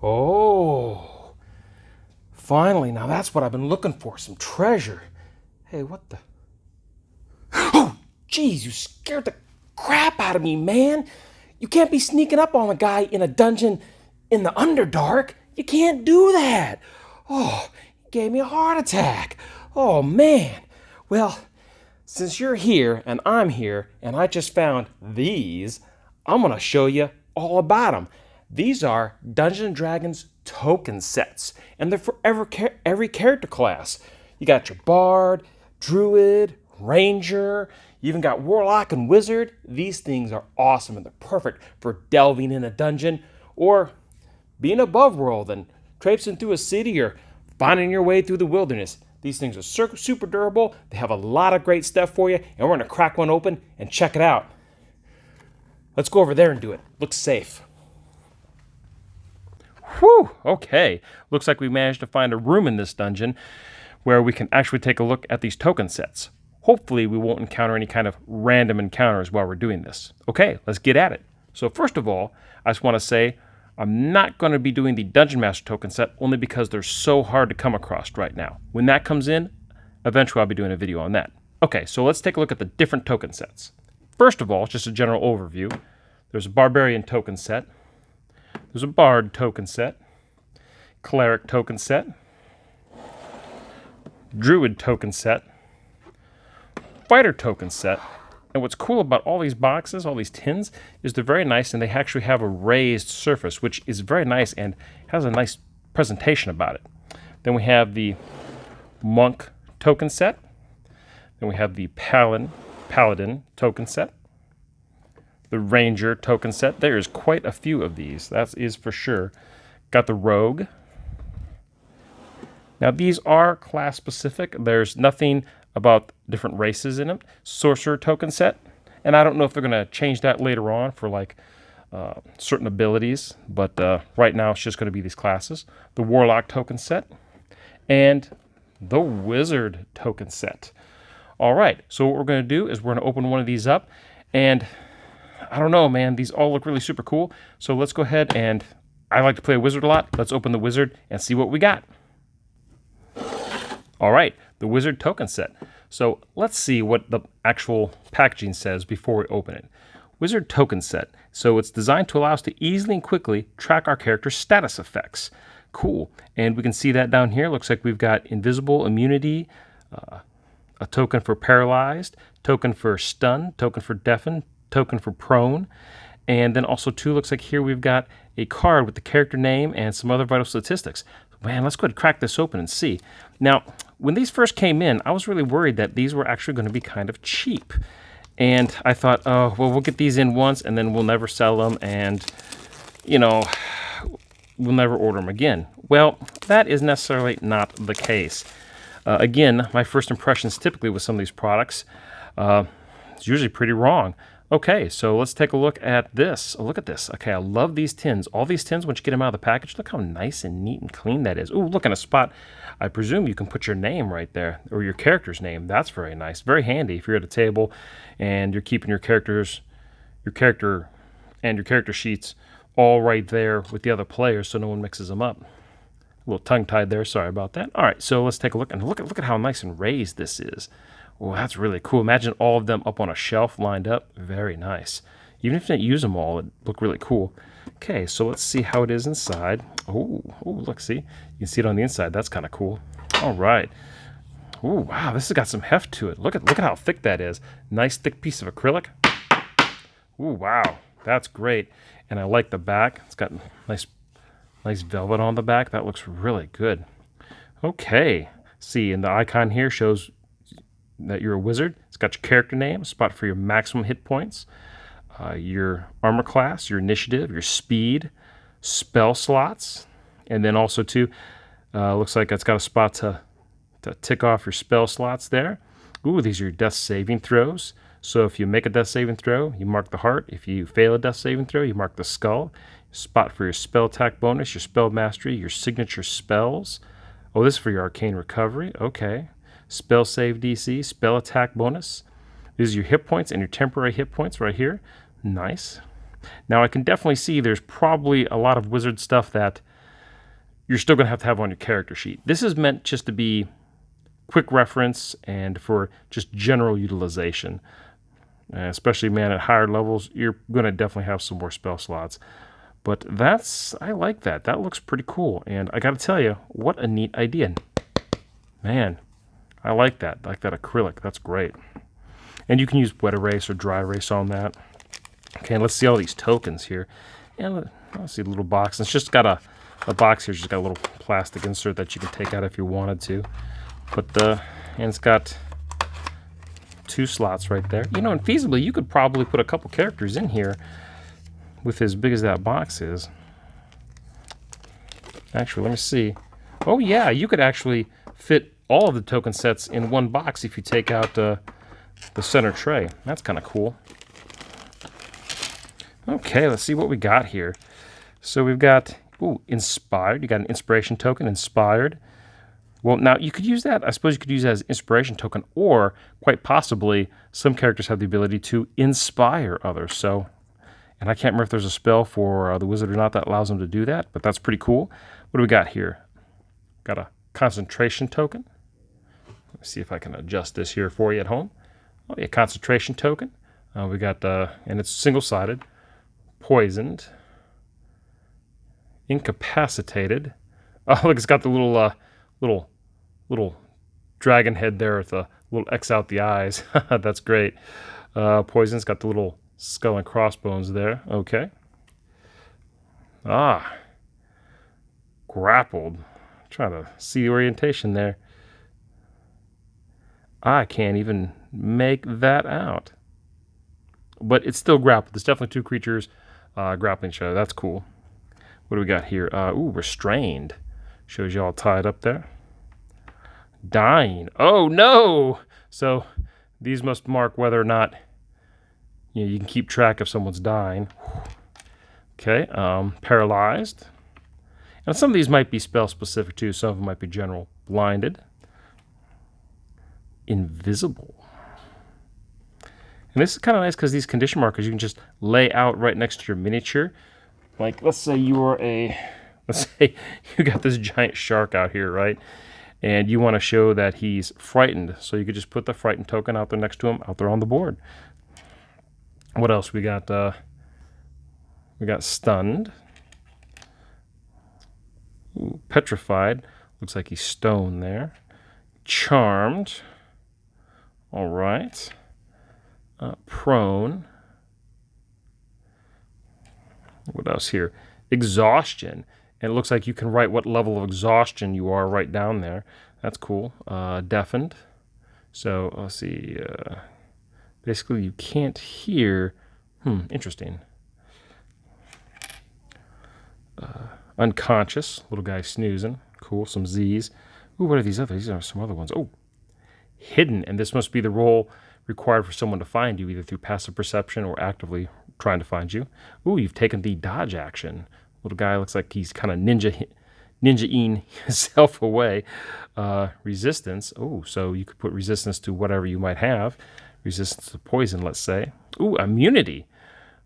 Oh, finally, now that's what I've been looking for, some treasure. Hey, what the? Oh, jeez, you scared the crap out of me, man. You can't be sneaking up on a guy in a dungeon in the Underdark. You can't do that. Oh, you gave me a heart attack. Oh, man. Well, since you're here and I'm here and I just found these, I'm going to show you all about them. These are Dungeons & Dragons token sets, and they're for every character class. You got your Bard, Druid, Ranger, you even got Warlock and Wizard. These things are awesome, and they're perfect for delving in a dungeon or being above world and traipsing through a city or finding your way through the wilderness. These things are super durable. They have a lot of great stuff for you, and we're going to crack one open and check it out. Let's go over there and do it. Looks safe. Whew, okay. Looks like we managed to find a room in this dungeon where we can actually take a look at these token sets. Hopefully we won't encounter any kind of random encounters while we're doing this. Okay, let's get at it. So first of all, I just want to say I'm not going to be doing the Dungeon Master token set only because they're so hard to come across right now. When that comes in, eventually I'll be doing a video on that. Okay, so let's take a look at the different token sets. First of all, just a general overview. There's a Barbarian token set. There's a Bard token set. Cleric token set. Druid token set. Fighter token set. And what's cool about all these boxes, all these tins, is they're very nice and they actually have a raised surface, which is very nice and has a nice presentation about it. Then we have the Monk token set. Then we have the Paladin token set. The Ranger token set. There's quite a few of these, that is for sure. Got the Rogue. Now these are class specific. There's nothing about different races in them. Sorcerer token set. And I don't know if they're going to change that later on for like certain abilities. But right now it's just going to be these classes. The Warlock token set. And the Wizard token set. All right. So what we're going to do is we're going to open one of these up. And I don't know, man. These all look really super cool. So let's go ahead and I like to play a wizard a lot. Let's open the wizard and see what we got. All right, the wizard token set. So let's see what the actual packaging says before we open it. Wizard token set. So it's designed to allow us to easily and quickly track our character's status effects. Cool. And we can see that down here. Looks like we've got invisible immunity, a token for paralyzed, token for stun, token for deafen, token for prone, and then also too looks like here we've got a card with the character name and some other vital statistics. Man, let's go ahead and crack this open and see. Now, when these first came in, I was really worried that these were actually going to be kind of cheap. And I thought, oh, well, we'll get these in once and then we'll never sell them and, you know, we'll never order them again. Well, that is necessarily not the case. Again, my first impressions typically with some of these products, it's usually pretty wrong. Okay, so let's take a look at this. Look at this. Okay, I love these tins. All these tins, once you get them out of the package, look how nice and neat and clean that is. Ooh, look in a spot. I presume you can put your name right there, or your character's name. That's very nice. Very handy if you're at a table and you're keeping your character and your character sheets all right there with the other players so no one mixes them up. A little tongue-tied there. Sorry about that. All right, so let's take a look. And look at how nice and raised this is. Oh, that's really cool. Imagine all of them up on a shelf lined up. Very nice. Even if you didn't use them all, it'd look really cool. Okay, so let's see how it is inside. Oh, look, see? You can see it on the inside. That's kind of cool. All right. Oh, wow, this has got some heft to it. Look at how thick that is. Nice thick piece of acrylic. Oh, wow. That's great. And I like the back. It's got nice velvet on the back. That looks really good. Okay. See, and the icon here shows that you're a wizard. It's got your character name, a spot for your maximum hit points, your armor class, your initiative, your speed, spell slots, and then also too, looks like it's got a spot to tick off your spell slots there. Ooh, these are your death saving throws. So if you make a death saving throw, you mark the heart. If you fail a death saving throw, you mark the skull. Spot for your spell attack bonus, your spell mastery, your signature spells. Oh, this is for your arcane recovery. Okay. Spell save DC, spell attack bonus. These are your hit points and your temporary hit points right here. Nice. Now I can definitely see there's probably a lot of wizard stuff that you're still going to have on your character sheet. This is meant just to be quick reference and for just general utilization. Especially, man, at higher levels, you're going to definitely have some more spell slots. But I like that. That looks pretty cool. And I got to tell you, what a neat idea. Man, I like that. I like that acrylic. That's great. And you can use wet erase or dry erase on that. Okay, let's see all these tokens here. And let's see the little box. It's just got a box here. It's just got a little plastic insert that you can take out if you wanted to. But and it's got 2 slots right there. You know, and feasibly, you could probably put a couple characters in here with as big as that box is. Actually, let me see. Oh yeah, you could actually fit all of the token sets in one box if you take out the center tray. That's kind of cool. Okay, let's see what we got here. So we've got, inspired. You got an inspiration token, inspired. Well, now you could use that. I suppose you could use that as an inspiration token, or quite possibly some characters have the ability to inspire others. So, and I can't remember if there's a spell for the wizard or not that allows them to do that, but that's pretty cool. What do we got here? Got a concentration token. Let me see if I can adjust this here for you at home. Oh yeah, concentration token. We got and it's single-sided. Poisoned. Incapacitated. Oh look, it's got the little dragon head there with a little X out the eyes. That's great. Poison's got the little skull and crossbones there. Okay. Grappled. Trying to see the orientation there. I can't even make that out. But it's still grappled. There's definitely 2 creatures grappling each other. That's cool. What do we got here? Restrained. Shows you all tied up there. Dying. Oh no! So these must mark whether or not you can keep track if someone's dying. Okay. Paralyzed. And some of these might be spell specific too. Some of them might be general. Blinded. Invisible. And this is kind of nice because these condition markers you can just lay out right next to your miniature. Like, let's say you got this giant shark out here, right? And you want to show that he's frightened. So you could just put the frightened token out there next to him, out there on the board. What else? We got stunned. Petrified. Looks like he's stone there. Charmed. All right. Prone. What else here? Exhaustion. And it looks like you can write what level of exhaustion you are right down there. That's cool. Deafened. So let's see. Basically, you can't hear. Interesting. Unconscious. Little guy snoozing. Cool. Some Z's. Ooh, what are these others? These are some other ones. Oh, hidden. And this must be the role required for someone to find you, either through passive perception or actively trying to find you. Ooh, you've taken the dodge action. Little guy looks like he's kind of ninja-ing himself away. Resistance. Oh, so you could put resistance to whatever you might have. Resistance to poison, let's say. Ooh, immunity.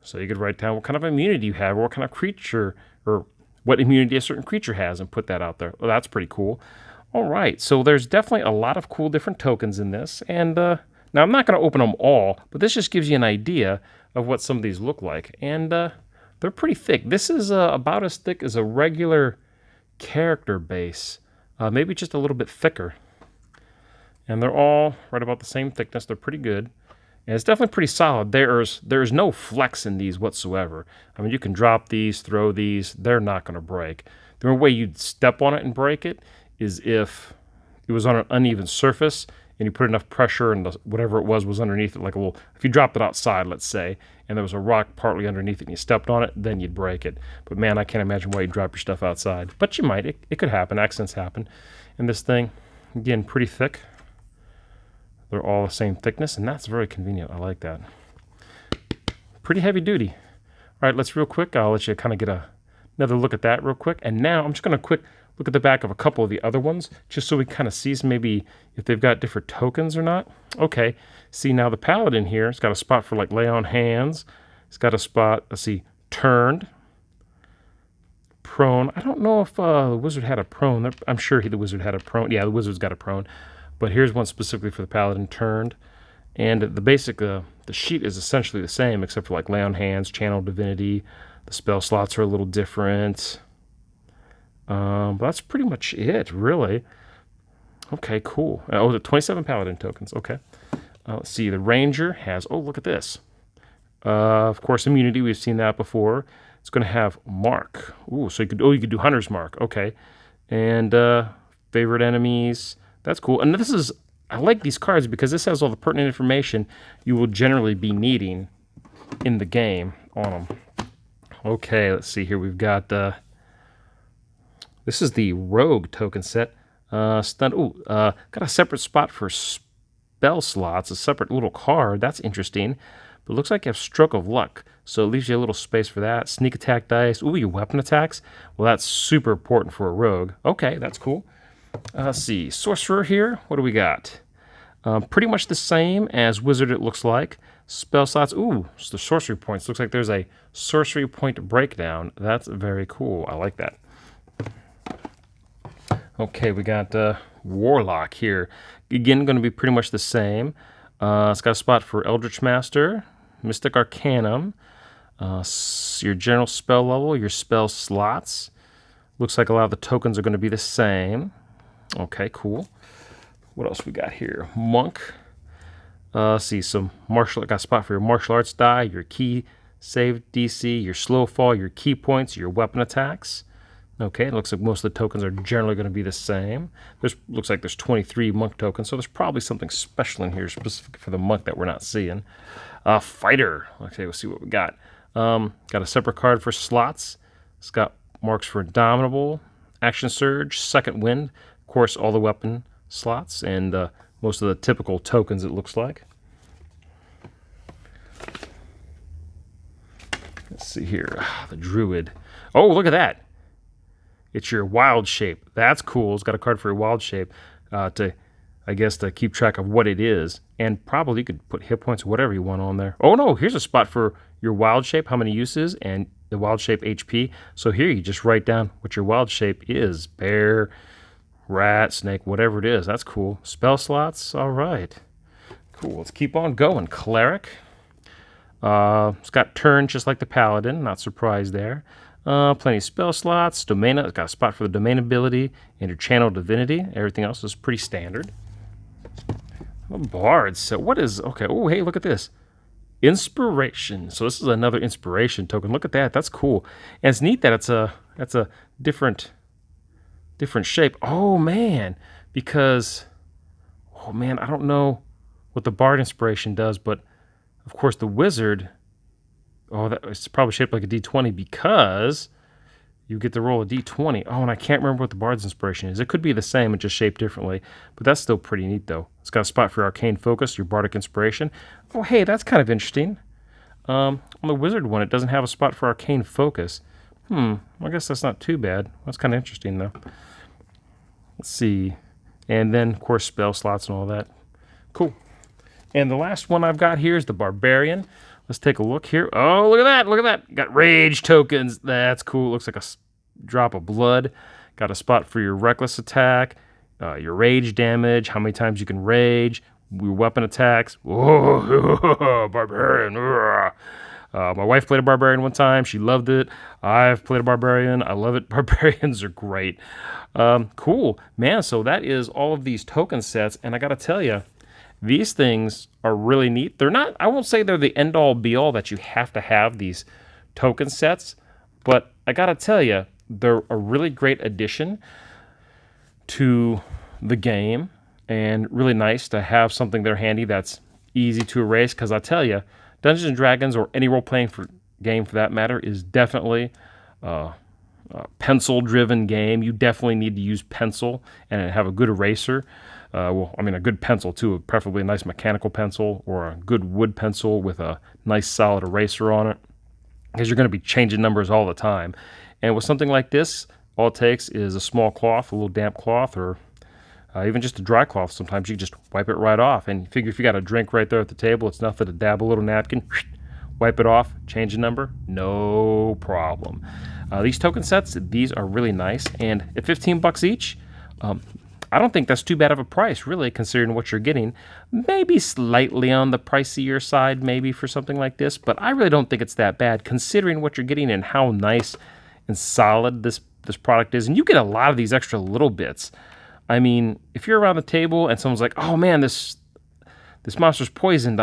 So you could write down what kind of immunity you have, or what kind of creature, or what immunity a certain creature has, and put that out there. Well, that's pretty cool. All right, so there's definitely a lot of cool different tokens in this. And now I'm not going to open them all, but this just gives you an idea of what some of these look like. And they're pretty thick. This is about as thick as a regular character base, maybe just a little bit thicker. And they're all right about the same thickness. They're pretty good. And it's definitely pretty solid. There's no flex in these whatsoever. I mean, you can drop these, throw these. They're not going to break. The only way you'd step on it and break it is if it was on an uneven surface and you put enough pressure and whatever it was underneath it. Like if you dropped it outside, let's say, and there was a rock partly underneath it and you stepped on it, then you'd break it. But man, I can't imagine why you'd drop your stuff outside. But you might. It could happen. Accidents happen. And this thing, again, pretty thick. They're all the same thickness, and that's very convenient. I like that. Pretty heavy duty. All right, let's real quick. I'll let you kind of get another look at that real quick. And now I'm just going to quick look at the back of a couple of the other ones, just so we kind of see maybe if they've got different tokens or not. Okay, see now the paladin here, it's got a spot for like lay on hands. It's got a spot, let's see, turned, prone. I don't know if the wizard had a prone. I'm sure the wizard had a prone. Yeah, the wizard's got a prone. But here's one specifically for the paladin turned. And the basic, the sheet is essentially the same, except for like lay on hands, channel divinity. The spell slots are a little different. But that's pretty much it, really. Okay, cool. Oh, the 27 paladin tokens. Okay. Let's see. The ranger has, oh, look at this. Of course, immunity. We've seen that before. It's going to have mark. Ooh, so you could do hunter's mark. Okay. And favorite enemies. That's cool. And this is, I like these cards because this has all the pertinent information you will generally be needing in the game on them. Okay, let's see here. We've got, this is the rogue token set. Got a separate spot for spell slots, a separate little card. That's interesting. But it looks like you have stroke of luck. So it leaves you a little space for that. Sneak attack dice. Ooh, your weapon attacks. Well, that's super important for a rogue. Okay, that's cool. Let's see. Sorcerer here. What do we got? Pretty much the same as wizard, it looks like. Spell slots. Ooh, so the sorcery points. Looks like there's a sorcery point breakdown. That's very cool. I like that. Okay, we got Warlock here. Again, going to be pretty much the same. It's got a spot for Eldritch Master, Mystic Arcanum, your general spell level, your spell slots. Looks like a lot of the tokens are going to be the same. Okay, cool. What else we got here? Monk. See, some got a spot for your martial arts die, your key save DC, your slow fall, your key points, your weapon attacks. Okay, it looks like most of the tokens are generally going to be the same. Looks like there's 23 monk tokens, so there's probably something special in here specific for the monk that we're not seeing. Fighter. Okay, we'll see what we got. Got a separate card for slots. It's got marks for Indomitable, Action Surge, Second Wind, of course, all the weapon slots, and most of the typical tokens, it looks like. Let's see here. The Druid. Oh, look at that. It's your wild shape. That's cool. It's got a card for your wild shape to keep track of what it is. And probably you could put hit points or whatever you want on there. Oh, no, here's a spot for your wild shape, how many uses, and the wild shape HP. So here you just write down what your wild shape is. Bear, rat, snake, whatever it is. That's cool. Spell slots. All right. Cool. Let's keep on going. Cleric. It's got turn just like the paladin. Not surprised there. Plenty of spell slots. Domain. It's got a spot for the domain ability and your channel divinity. Everything else is pretty standard. Bards. So what is... Okay. Oh, hey, look at this. Inspiration. So this is another inspiration token. Look at that. That's cool. And it's neat that that's a different shape. Oh, man. Because... Oh, man, I don't know what the Bard inspiration does, but of course the Wizard... Oh, it's probably shaped like a D20 because you get to roll a D20. Oh, and I can't remember what the Bard's inspiration is. It could be the same and just shaped differently, but that's still pretty neat, though. It's got a spot for Arcane Focus, your Bardic Inspiration. Oh, hey, that's kind of interesting. On the Wizard one, it doesn't have a spot for Arcane Focus. I guess that's not too bad. That's kind of interesting, though. Let's see. And then, of course, spell slots and all that. Cool. And the last one I've got here is the Barbarian. Let's take a look here. Oh, look at that. Look at that. Got rage tokens. That's cool. Looks like a drop of blood. Got a spot for your reckless attack, your rage damage, how many times you can rage, your weapon attacks. Whoa, Barbarian. My wife played a Barbarian one time. She loved it. I've played a Barbarian. I love it. Barbarians are great. Cool. Man, so that is all of these token sets. And I got to tell you, these things are really neat. They're not, I won't say they're the end-all be-all that you have to have these token sets, but I gotta tell you, they're a really great addition to the game and really nice to have something there handy that's easy to erase, because I tell you, Dungeons & Dragons, or any role-playing game for that matter, is definitely a pencil-driven game. You definitely need to use pencil and have a good eraser. A good pencil too, preferably a nice mechanical pencil or a good wood pencil with a nice solid eraser on it, because you're going to be changing numbers all the time. And with something like this, all it takes is a small cloth, a little damp cloth, or even just a dry cloth. Sometimes you can just wipe it right off. And you figure if you got a drink right there at the table, it's nothing to dab a little napkin, wipe it off, change the number, no problem. These token sets, these are really nice, and at 15 bucks each, I don't think that's too bad of a price, really, considering what you're getting. Maybe slightly on the pricier side, maybe, for something like this, but I really don't think it's that bad, considering what you're getting and how nice and solid this product is. And you get a lot of these extra little bits. I mean, if you're around the table and someone's like, oh man, this monster's poisoned.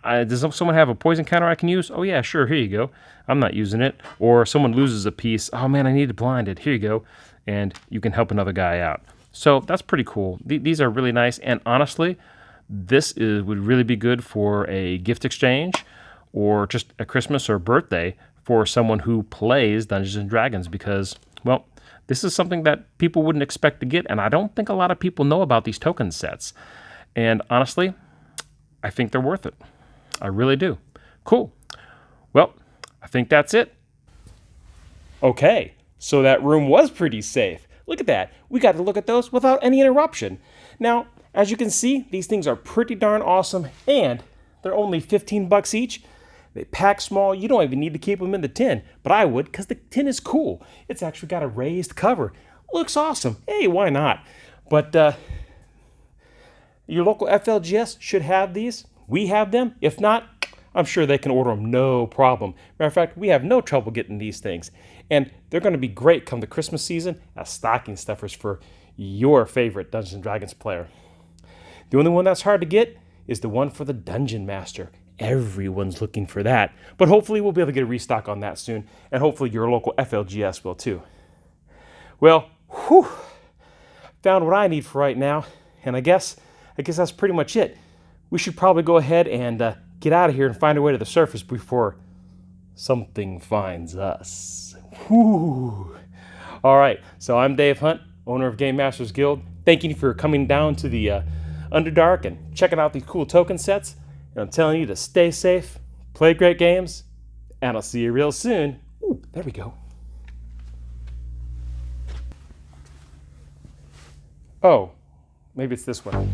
Does someone have a poison counter I can use? Oh yeah, sure, here you go. I'm not using it. Or someone loses a piece. Oh man, I need it blinded. Here you go. And you can help another guy out. So that's pretty cool. These are really nice. And honestly, this would really be good for a gift exchange or just a Christmas or birthday for someone who plays Dungeons and Dragons, because, well, this is something that people wouldn't expect to get, and I don't think a lot of people know about these token sets. And honestly, I think they're worth it. I really do. Cool. Well, I think that's it. Okay, so that room was pretty safe. Look at that. We got to look at those without any interruption. Now, as you can see, these things are pretty darn awesome, and they're only 15 bucks each. They pack small. You don't even need to keep them in the tin, but I would, because the tin is cool. It's actually got a raised cover. Looks awesome. Hey, why not? But your local FLGS should have these. We have them. If not, I'm sure they can order them, no problem. Matter of fact, we have no trouble getting these things. And they're going to be great come the Christmas season as stocking stuffers for your favorite Dungeons & Dragons player. The only one that's hard to get is the one for the Dungeon Master. Everyone's looking for that. But hopefully we'll be able to get a restock on that soon. And hopefully your local FLGS will too. Well, whew, found what I need for right now. And I guess that's pretty much it. We should probably go ahead and get out of here and find our way to the surface before something finds us. Whew. All right, so I'm Dave Hunt, owner of GameMasters Guild. Thank you for coming down to the Underdark and checking out these cool token sets. And I'm telling you to stay safe, play great games, and I'll see you real soon. Ooh, there we go. Oh, maybe it's this one.